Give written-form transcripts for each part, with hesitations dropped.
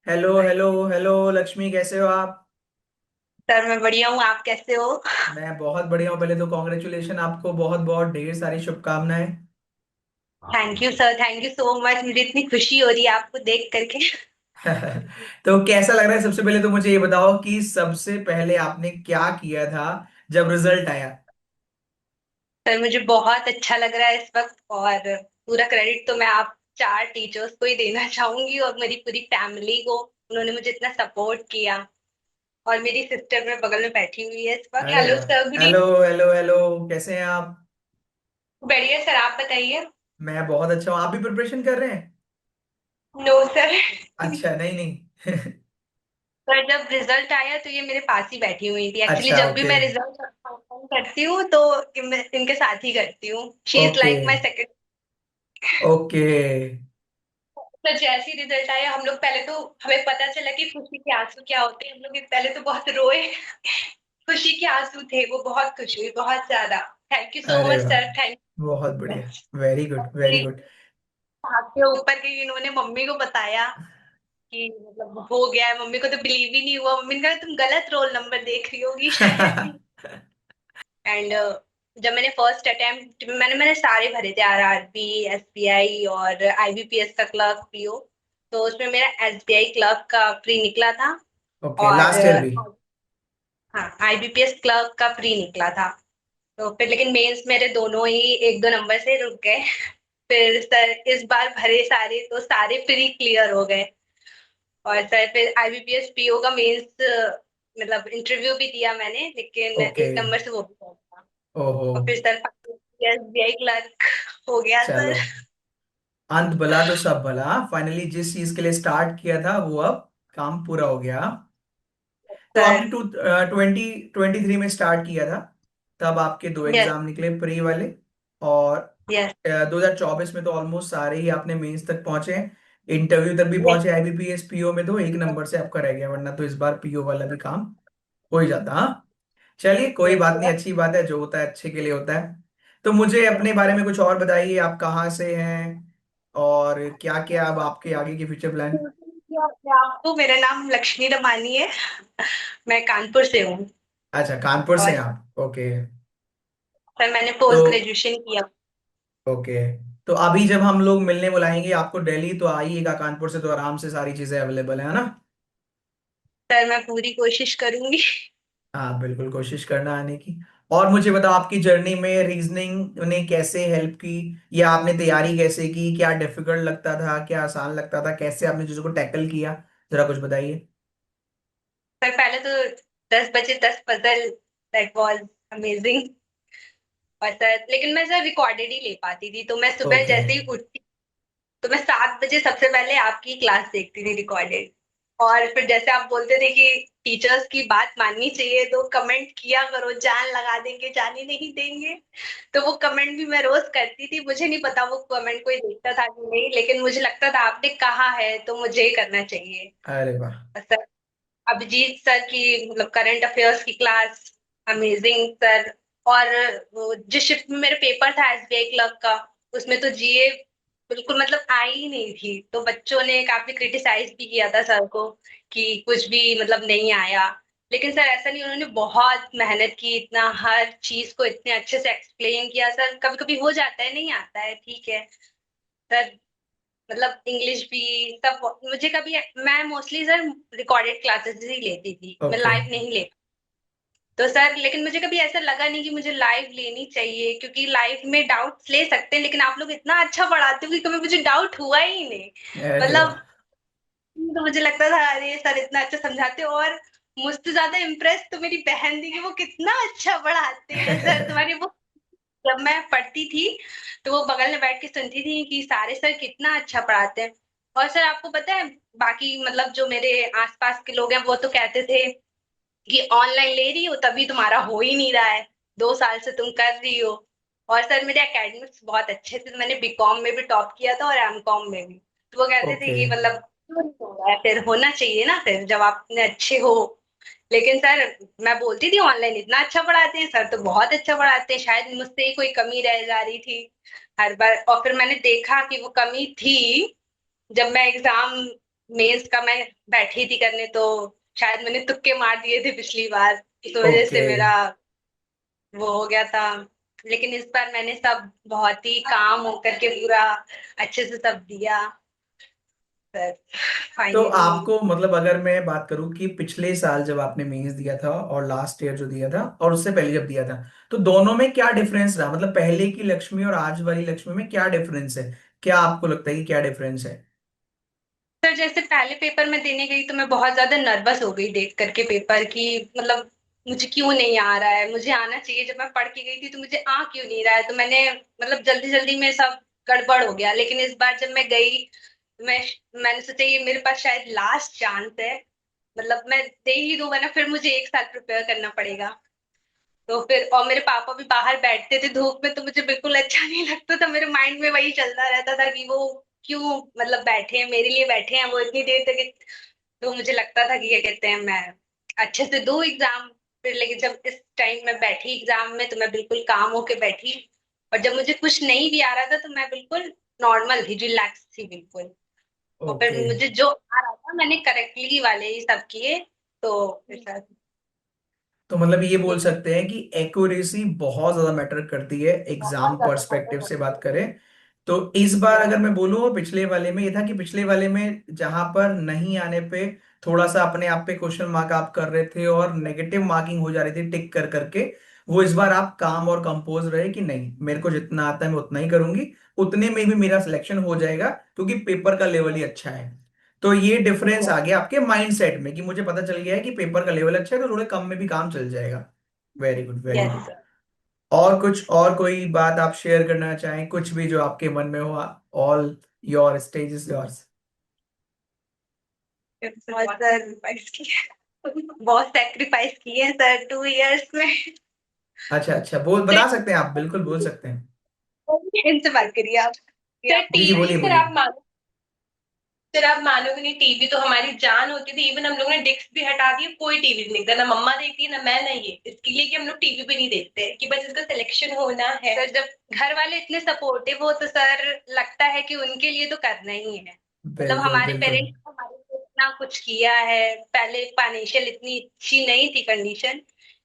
Hello hello hello Lakshmi, कैसे हो आप? सर मैं बढ़िया हूँ। आप कैसे हो? मैं बहुत बढ़िया हूँ। पहले तो कॉन्ग्रेचुलेशन, आपको बहुत बहुत ढेर सारी शुभकामनाएं। Thank you sir, thank you so much. मुझे इतनी खुशी हो रही है आपको देख करके। तो कैसा लग रहा है? सबसे पहले तो मुझे ये बताओ कि सबसे पहले आपने क्या किया था जब रिजल्ट आया। सर मुझे बहुत अच्छा लग रहा है इस वक्त, और पूरा क्रेडिट तो मैं आप चार टीचर्स को ही देना चाहूंगी और मेरी पूरी फैमिली को। उन्होंने मुझे इतना सपोर्ट किया। और मेरी सिस्टर मेरे बगल में बैठी हुई है इस वक्त। अरे हेलो वाह। Sir, good hello evening. Hello hello, कैसे हैं आप? बढ़िया सर, आप बताइए। मैं बहुत अच्छा हूँ। आप भी प्रिपरेशन कर रहे हैं? No sir. अच्छा, नहीं नहीं। पर जब रिजल्ट आया तो ये मेरे पास ही बैठी हुई थी। एक्चुअली अच्छा, जब भी ओके। मैं रिजल्ट करती हूँ तो मैं इनके साथ ही करती हूँ। She is okay like my second. Okay. तो जैसे ही रिजल्ट आया, हम लोग पहले तो हमें पता चला कि खुशी के आंसू क्या होते हैं। हम लोग पहले तो बहुत रोए। खुशी के आंसू थे, वो बहुत खुश हुई, बहुत ज्यादा। थैंक यू सो अरे मच वाह, सर, थैंक बहुत यू बढ़िया। मच। वेरी गुड वेरी मेरी गुड। हाथ के ऊपर के इन्होंने मम्मी को बताया कि मतलब हो गया है। मम्मी को तो बिलीव ही नहीं हुआ। मम्मी ने कहा तुम गलत रोल नंबर देख रही होगी शायद। एंड जब मैंने फर्स्ट अटेम्प्ट मैंने सारे भरे थे, आरआरबी, एसबीआई और आईबीपीएस का क्लर्क, पीओ। तो उसमें मेरा एसबीआई क्लर्क का प्री निकला था। ओके, और लास्ट ईयर भी? हाँ, आईबीपीएस क्लर्क का प्री निकला था। तो फिर लेकिन मेंस मेरे दोनों ही एक दो नंबर से रुक गए। फिर सर इस बार भरे सारे तो सारे प्री क्लियर हो गए। और सर फिर आईबीपीएस पीओ का मेंस मतलब इंटरव्यू भी दिया मैंने, लेकिन ओके। एक नंबर से वो भी गया। ओहो। और फिर सर एसबीआई क्लर्क हो गया चलो, सर। अंत भला तो सब भला। फाइनली जिस चीज के लिए स्टार्ट किया था वो अब काम पूरा हो गया। तो सर आपने 2023 में स्टार्ट किया था, तब आपके दो यस, एग्जाम निकले प्री वाले। और यस, 2024 में तो ऑलमोस्ट सारे ही आपने मेंस तक पहुंचे हैं, इंटरव्यू तक भी यस, पहुंचे। आईबीपीएस पीओ में तो एक नंबर से आपका रह गया, वरना तो इस बार पीओ वाला भी काम हो ही जाता। हाँ, चलिए कोई यस बात नहीं, सर। अच्छी बात है, जो होता है अच्छे के लिए होता है। तो मुझे अपने बारे में कुछ और बताइए, आप कहाँ से हैं और क्या क्या अब आपके आगे के फ्यूचर प्लान? आपको, मेरा नाम लक्ष्मी रमानी है। मैं कानपुर से हूँ। अच्छा, कानपुर से और हैं आप, ओके। सर मैंने तो पोस्ट ग्रेजुएशन किया। ओके, तो अभी जब हम लोग मिलने बुलाएंगे आपको दिल्ली, तो आइएगा। कानपुर से तो आराम से सारी चीजें अवेलेबल है ना? सर मैं पूरी कोशिश करूंगी। हाँ, बिल्कुल कोशिश करना आने की। और मुझे बताओ, आपकी जर्नी में रीजनिंग ने कैसे हेल्प की, या आपने तैयारी कैसे की? क्या डिफिकल्ट लगता था, क्या आसान लगता था, कैसे आपने चीजों को टैकल किया? जरा कुछ बताइए। सर पहले तो 10 बजे 10 पजल, दैट वाज अमेजिंग। और सर लेकिन मैं सर रिकॉर्डेड ही ले पाती थी। तो मैं सुबह ओके। जैसे ही उठती तो मैं 7 बजे सबसे पहले आपकी क्लास देखती थी रिकॉर्डेड। और फिर जैसे आप बोलते थे कि टीचर्स की बात माननी चाहिए, तो कमेंट किया करो, जान लगा देंगे, जाने नहीं देंगे। तो वो कमेंट भी मैं रोज करती थी। मुझे नहीं पता वो कमेंट कोई देखता था कि नहीं, लेकिन मुझे लगता था आपने कहा है तो मुझे ही करना चाहिए। अरे वाह। और सर अभिजीत सर की मतलब करंट अफेयर्स की क्लास, अमेजिंग सर। और वो जिस शिफ्ट में मेरे पेपर था एसबीआई क्लर्क का, उसमें तो जीए बिल्कुल मतलब आई ही नहीं थी। तो बच्चों ने काफी क्रिटिसाइज भी किया था सर को कि कुछ भी मतलब नहीं आया। लेकिन सर ऐसा नहीं, उन्होंने बहुत मेहनत की, इतना हर चीज को इतने अच्छे से एक्सप्लेन किया। सर कभी कभी हो जाता है, नहीं आता है, ठीक है सर। मतलब इंग्लिश भी सब मुझे कभी, मैं मोस्टली सर रिकॉर्डेड क्लासेस ही लेती थी, मैं ओके। लाइव नहीं ले। तो सर लेकिन मुझे कभी ऐसा लगा नहीं कि मुझे लाइव लेनी चाहिए, क्योंकि लाइव में डाउट्स ले सकते हैं, लेकिन आप लोग इतना अच्छा पढ़ाते हो कि कभी मुझे डाउट हुआ ही नहीं। अरे वाह। मतलब तो मुझे लगता था अरे सर इतना अच्छा समझाते हो। और मुझसे ज्यादा इम्प्रेस तो मेरी बहन थी कि वो कितना अच्छा पढ़ाते हैं सर तुम्हारी वो। जब मैं पढ़ती थी तो वो बगल में बैठ के सुनती थी कि सारे सर कितना अच्छा पढ़ाते हैं। और सर आपको पता है, बाकी मतलब जो मेरे आसपास के लोग हैं वो तो कहते थे कि ऑनलाइन ले रही हो तभी तुम्हारा हो ही नहीं रहा है, 2 साल से तुम कर रही हो। और सर मेरे एकेडमिक्स बहुत अच्छे थे, तो मैंने बीकॉम में भी टॉप किया था और एमकॉम में भी। तो वो कहते थे ओके कि मतलब क्यों नहीं हो रहा है, फिर होना चाहिए ना फिर जब आप इतने अच्छे हो। लेकिन सर मैं बोलती थी ऑनलाइन इतना अच्छा पढ़ाते हैं सर, तो बहुत अच्छा पढ़ाते हैं, शायद मुझसे ही कोई कमी रह जा रही थी हर बार। और फिर मैंने देखा कि वो कमी थी जब मैं एग्जाम मेंस का मैं बैठी थी करने, तो शायद मैंने तुक्के मार दिए थे पिछली बार, इस वजह ओके। से मेरा वो हो गया था। लेकिन इस बार मैंने सब बहुत ही काम हो करके पूरा अच्छे से सब दिया सर, तो फाइनली। आपको मतलब अगर मैं बात करूं कि पिछले साल जब आपने मेंस दिया था और लास्ट ईयर जो दिया था और उससे पहले जब दिया था, तो दोनों में क्या डिफरेंस रहा? मतलब पहले की लक्ष्मी और आज वाली लक्ष्मी में क्या डिफरेंस है? क्या आपको लगता है कि क्या डिफरेंस है? सर जैसे पहले पेपर में देने गई तो मैं बहुत ज्यादा नर्वस हो गई देख करके पेपर की, मतलब मुझे क्यों नहीं आ रहा है, मुझे आना चाहिए। जब मैं पढ़ के गई थी तो मुझे आ क्यों नहीं रहा है, तो मैंने मतलब जल्दी जल्दी में सब गड़बड़ हो गया। लेकिन इस बार जब मैं गई तो मैंने सोचा ये मेरे पास शायद लास्ट चांस है, मतलब मैं दे ही दूं, वरना फिर मुझे एक साल प्रिपेयर करना पड़ेगा। तो फिर और मेरे पापा भी बाहर बैठते थे धूप में, तो मुझे बिल्कुल अच्छा नहीं लगता था। मेरे माइंड में वही चलता रहता था कि वो क्यों मतलब बैठे हैं मेरे लिए, बैठे हैं वो इतनी देर तक। तो मुझे लगता था कि ये कहते हैं मैं अच्छे से दूं एग्जाम। फिर लेकिन जब इस टाइम में बैठी एग्जाम में तो मैं बिल्कुल काम होके बैठी, और जब मुझे कुछ नहीं भी आ रहा था तो मैं बिल्कुल नॉर्मल थी, रिलैक्स थी बिल्कुल। और ओके। फिर मुझे जो आ रहा था मैंने करेक्टली वाले ही सब किए, तो फिर तो मतलब ये बोल सकते हैं कि एक्यूरेसी बहुत ज्यादा मैटर करती है बहुत एग्जाम ज्यादा पर्सपेक्टिव मैटर से करती बात है। करें। तो इस बार अगर मैं बोलूँ, पिछले वाले में ये था कि पिछले वाले में जहां पर नहीं आने पे थोड़ा सा अपने आप पे क्वेश्चन मार्क आप कर रहे थे और नेगेटिव मार्किंग हो जा रही थी टिक कर करके, वो इस बार आप काम और कंपोज रहे कि नहीं, मेरे को जितना आता है मैं उतना ही करूंगी, उतने में भी मेरा सिलेक्शन हो जाएगा क्योंकि पेपर का लेवल ही अच्छा है। तो ये डिफरेंस आ गया आपके माइंडसेट में कि मुझे पता चल गया है कि पेपर का लेवल अच्छा है तो थोड़े कम में भी काम चल जाएगा। Very good, very yes good. Sir. और कुछ और कोई बात आप शेयर करना चाहें, कुछ भी जो आपके मन में हो? All your stage is yours. बहुत सैक्रिफाइस किया, बहुत सैक्रिफाइस किए हैं सर 2 इयर्स में। अच्छा अच्छा, बोल बता सकते हैं आप, बिल्कुल बोल सकते हैं। इनसे बात करिए आप। सर जी जी, टीवी, बोलिए सर बोलिए। आप मानो, सर आप मानोगे नहीं, टीवी तो हमारी जान होती थी। इवन हम लोगों ने डिस्क भी हटा दी, कोई टीवी नहीं देखता, ना मम्मा देखती है ना मैं ना ये, इसके लिए कि हम लोग टीवी भी नहीं देखते कि बस इसका सिलेक्शन होना है। सर जब घर वाले इतने सपोर्टिव हो तो सर लगता है कि उनके लिए तो करना ही है। मतलब बिल्कुल हमारे बिल्कुल। पेरेंट्स ने हमारे लिए इतना कुछ किया है, पहले फाइनेंशियल इतनी अच्छी नहीं थी कंडीशन,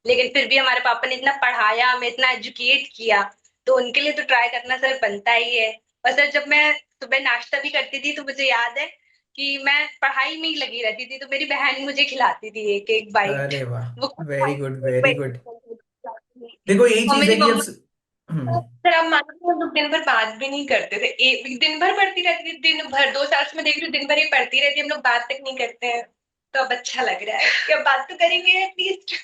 लेकिन फिर भी हमारे पापा ने इतना पढ़ाया, हमें इतना एजुकेट किया, तो उनके लिए तो ट्राई करना सर बनता ही है। और सर जब मैं सुबह नाश्ता भी करती थी तो मुझे याद है कि मैं पढ़ाई में ही लगी रहती थी, तो मेरी बहन मुझे खिलाती थी एक एक बाइट। अरे वाह, वो खुद वेरी गुड खाती थी, एक वेरी बाइट गुड। खिलाती थी। देखो यही और चीज है मेरी कि अब मम्मा, सर आप मानोगे हम लोग दिन भर बात भी नहीं करते थे, एक दिन भर पढ़ती रहती थी, दिन भर 2 साल से मैं देख रही हूँ दिन भर ये पढ़ती रहती है, हम लोग बात तक नहीं करते हैं। तो अब अच्छा लग रहा है कि अब बात तो करेंगे एटलीस्ट।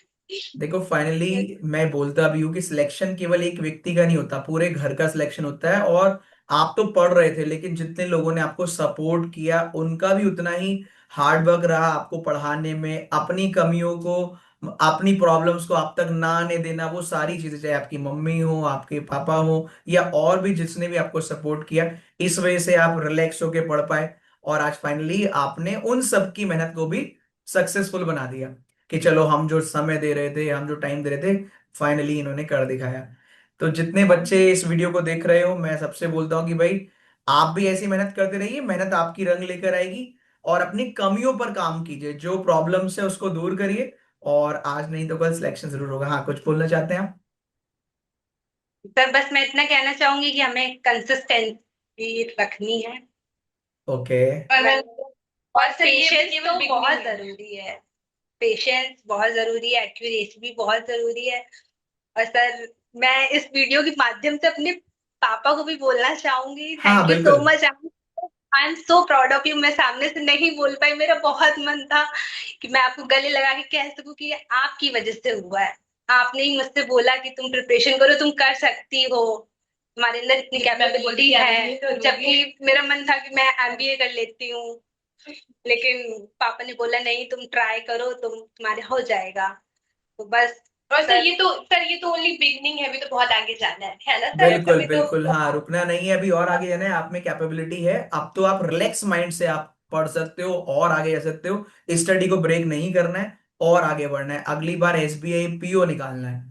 देखो फाइनली मैं बोलता भी हूँ कि सिलेक्शन केवल एक व्यक्ति का नहीं होता, पूरे घर का सिलेक्शन होता है। और आप तो पढ़ रहे थे लेकिन जितने लोगों ने आपको सपोर्ट किया उनका भी उतना ही हार्ड वर्क रहा आपको पढ़ाने में, अपनी कमियों को, अपनी प्रॉब्लम्स को आप तक ना आने देना, वो सारी चीजें, चाहे आपकी मम्मी हो, आपके पापा हो, या और भी जिसने भी आपको सपोर्ट किया, इस वजह से आप रिलैक्स होके पढ़ पाए। और आज फाइनली आपने उन सबकी मेहनत को भी सक्सेसफुल बना दिया कि चलो हम जो समय दे रहे थे, हम जो टाइम दे रहे थे, फाइनली इन्होंने कर दिखाया। तो जितने बच्चे इस वीडियो को देख रहे हो, मैं सबसे बोलता हूँ कि भाई आप भी ऐसी मेहनत करते रहिए, मेहनत आपकी रंग लेकर आएगी। और अपनी कमियों पर काम कीजिए, जो प्रॉब्लम्स है उसको दूर करिए, और आज नहीं तो कल सिलेक्शन जरूर होगा। हाँ, कुछ बोलना चाहते हैं आप? सर बस मैं इतना कहना चाहूंगी कि हमें कंसिस्टेंसी रखनी है, ओके। और मैं, और और सर ये पेशेंस केवल तो बहुत बिगनिंग है। जरूरी है। पेशेंस बहुत जरूरी है, एक्यूरेसी भी बहुत जरूरी है। और सर मैं इस वीडियो के माध्यम से अपने पापा को भी बोलना चाहूंगी, हाँ थैंक यू सो बिल्कुल। Much. I am so proud of you. मैं सामने से नहीं बोल पाई, मेरा बहुत मन था कि मैं आपको गले लगा के कह सकूं कि ये आपकी वजह से हुआ है। आपने ही मुझसे बोला कि तुम प्रिपरेशन करो, तुम कर सकती हो, तुम्हारे अंदर इतनी कैपेबिलिटी है, जबकि मेरा मन था कि मैं एमबीए कर लेती हूँ। लेकिन पापा ने बोला नहीं, तुम ट्राई करो, तुम्हारे हो जाएगा। तो बस और सर, सर ये तो ओनली बिगनिंग है, अभी तो बहुत आगे जाना है ना सर, बिल्कुल अभी तो। बिल्कुल, हाँ, रुकना नहीं है, अभी और आगे जाना है। आप में कैपेबिलिटी है, अब तो आप रिलैक्स माइंड से आप पढ़ सकते हो और आगे जा सकते हो। स्टडी को ब्रेक नहीं करना है और आगे बढ़ना है, अगली बार एसबीआई पीओ निकालना है।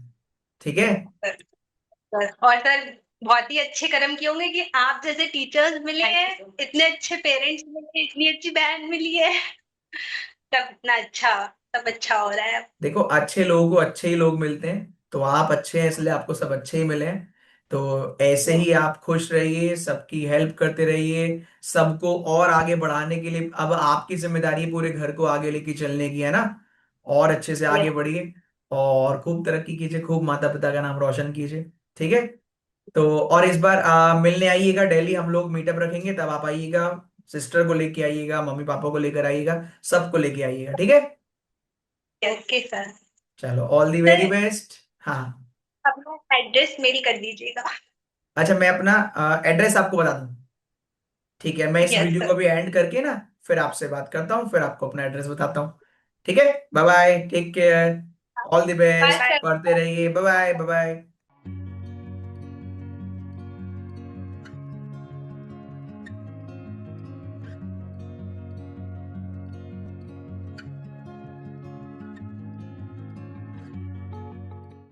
ठीक है। सर, और सर बहुत ही अच्छे कर्म किए होंगे कि आप जैसे टीचर्स मिले थैंक हैं, यू सो मच। इतने अच्छे पेरेंट्स मिले हैं, इतनी अच्छी बहन मिली है। सब इतना अच्छा, सब अच्छा हो रहा है। देखो, अच्छे लोगों को अच्छे ही लोग मिलते हैं, तो आप अच्छे हैं इसलिए आपको सब अच्छे ही मिले हैं। तो ऐसे ही आप खुश रहिए, सबकी हेल्प करते रहिए, सबको और आगे बढ़ाने के लिए अब आपकी जिम्मेदारी है पूरे घर को आगे लेके चलने की, है ना। और अच्छे से आगे यस, बढ़िए और खूब तरक्की कीजिए, खूब माता पिता का नाम रोशन कीजिए। ठीक है। तो और इस बार मिलने आइएगा दिल्ली, हम लोग मीटअप रखेंगे, तब आप आइएगा। सिस्टर को लेके आइएगा, मम्मी पापा को लेकर आइएगा, सबको लेके आइएगा, ठीक है। Okay sir. चलो, all the very sir, best. हाँ। अपना एड्रेस मेल कर दीजिएगा। अच्छा, मैं अपना एड्रेस आपको बता दूं। ठीक है, मैं इस यस वीडियो को सर। भी एंड करके ना फिर आपसे बात करता हूँ, फिर आपको अपना एड्रेस बताता हूँ। ठीक है। Bye bye, take care, all the bye best, sir. पढ़ते रहिए, बाय बाय, बाय बाय।